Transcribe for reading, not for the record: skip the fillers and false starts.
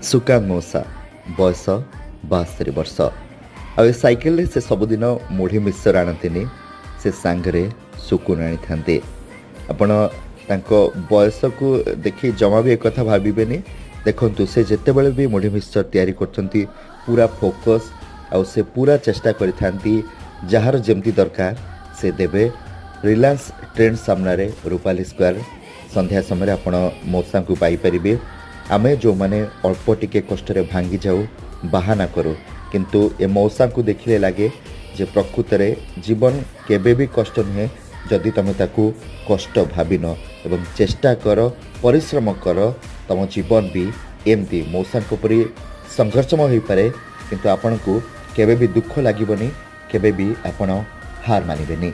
ସୁକାନ୍ତ ମଉସା ବୟସ 72 ବର୍ଷ। ଆଉ ଏ ସାଇକେଲରେ ସେ ସବୁଦିନ ମୁଢ଼ି ମିକ୍ସଚର ଆଣନ୍ତିନି, ସେ ସାଙ୍ଗରେ ସୁକୁନ ଆଣିଥାନ୍ତି। ଆପଣ ତାଙ୍କ ବୟସକୁ ଦେଖି ଜମା ବି ଏକଥା ଭାବିବେନି। ଦେଖନ୍ତୁ, ସେ ଯେତେବେଳେ ବି ମୁଢ଼ି ମିକ୍ସଚର ତିଆରି କରୁଛନ୍ତି ପୁରା ଫୋକସ୍, ଆଉ ସେ ପୁରା ଚେଷ୍ଟା କରିଥାନ୍ତି ଯାହାର ଯେମିତି ଦରକାର ସେ ଦେବେ। ରିଲାଏନ୍ସ ଟ୍ରେଣ୍ଡ ସାମ୍ନାରେ ରୂପାଲି ସ୍କୋୟାର ସନ୍ଧ୍ୟା ସମୟରେ ଆପଣ ମଉସାଙ୍କୁ ପାଇପାରିବେ। ଆମେ ଯେଉଁମାନେ ଅଳ୍ପ ଟିକେ କଷ୍ଟରେ ଭାଙ୍ଗି ଯାଉ, ବାହାନା କରୁ, କିନ୍ତୁ ଏ ମଉସାଙ୍କୁ ଦେଖିଲେ ଲାଗେ ଯେ ପ୍ରକୃତରେ ଜୀବନ କେବେ ବି କଷ୍ଟ ନୁହେଁ ଯଦି ତୁମେ ତାକୁ କଷ୍ଟ ଭାବିନ ଏବଂ ଚେଷ୍ଟା କର, ପରିଶ୍ରମ କର। ତୁମ ଜୀବନ ବି ଏମିତି ମଉସାଙ୍କ ପରି ସଂଘର୍ଷମୟ ହୋଇପାରେ, କିନ୍ତୁ ଆପଣଙ୍କୁ କେବେ ବି ଦୁଃଖ ଲାଗିବନି, କେବେ ବି ଆପଣ ହାର ମାନିବେନି।